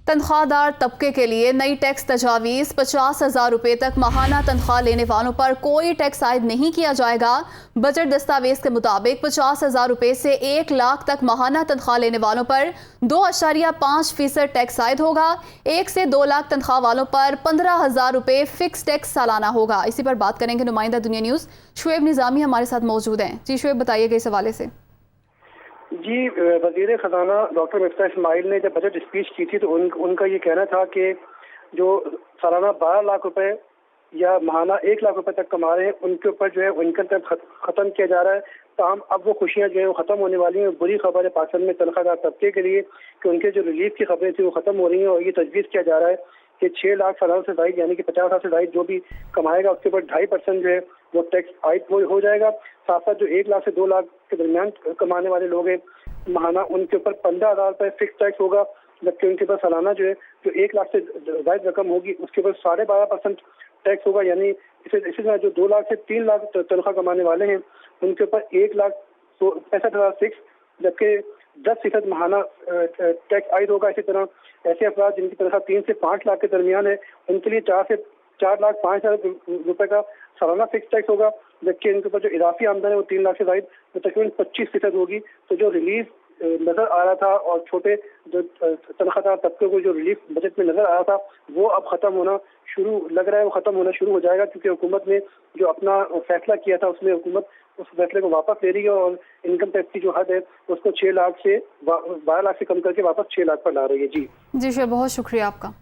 तनख्वाहदार तबके के लिए नई टैक्स तजावीज़ 50,000 रुपये तक माहाना तनख्वाह लेने वालों पर कोई टैक्स आयद नहीं किया जाएगा। बजट दस्तावेज के मुताबिक 50,000 रुपये से 1 लाख तक माहाना तनख्वाह लेने वालों पर 2.5% टैक्स आयद होगा। 1 से 2 लाख तनख्वाह वालों पर 15,000 रुपये फिक्स टैक्स सालाना होगा। इसी पर बात करेंगे नुमाइंदा दुनिया न्यूज़ शुएब निज़ामी हमारे साथ मौजूद हैं। जी शुएब, बताइएगा इस हवाले से। जी, वज़ीर ख़ज़ाना डॉक्टर मिफ्ताह इस्माइल ने जब बजट स्पीच की थी तो उनका ये कहना था कि जो सालाना 12 लाख रुपए या माहाना 1 लाख रुपए तक कमा रहे हैं उनके ऊपर जो है इनकम टैक्स ख़त्म किया जा रहा है। ताहम अब वो खुशियाँ जो है वो ख़त्म होने वाली हैं। बुरी खबर है पाकिस्तान में तनख्वाहदार तबके के लिए कि उनके जो रिलीफ की खबरें थी वो ख़त्म हो रही हैं और ये तजवीज़ किया जा रहा है कि 6 लाख सालाना से ज़ायद यानी कि 50,000 से ज़ायद जो भी कमाएगा उसके ऊपर 2.5% जो है वो टैक्स आयद हो जाएगा। साथ साथ जो 1 लाख से 2 लाख के दरमियान कमाने वाले लोग हैं माहाना उनके ऊपर 15,000 रुपये फिक्स टैक्स होगा, जबकि उनके ऊपर सालाना जो है जो 1 लाख से ज़ायद रकम होगी उसके ऊपर 12.5% टैक्स होगा। यानी इसी तरह जो 2 लाख से 3 लाख तनख्वाह कमाने वाले हैं उनके ऊपर 1,65,000 फिक्स, जबकि 10% माहाना टैक्स आयद होगा। इसी तरह ऐसे अफराद जिनकी तनख्वाह 3 से 5 लाख के दरमियान है उनके लिए 4,05,000 रुपये का सालाना फिक्स टैक्स होगा, जबकि इनके ऊपर जो इजाफी आमदन है वो 3 लाख से ज़ायद वो तकरीबन 25% होगी। तो जो रिलीफ नज़र आ रहा था और छोटे जो तनख्वाहदार तबके को जो रिलीफ बजट में नज़र आ रहा था वो अब ख़त्म होना शुरू लग रहा है, वो ख़त्म होना शुरू हो जाएगा, क्योंकि हुकूमत ने जो अपना फैसला किया था उसमें हुकूमत उस फैसले को वापस ले रही है और इनकम टैक्स की जो हद है उसको 6 लाख से 12 लाख से कम करके वापस 6 लाख पर ला रही है। जी शुक्रिया, बहुत शुक्रिया आपका।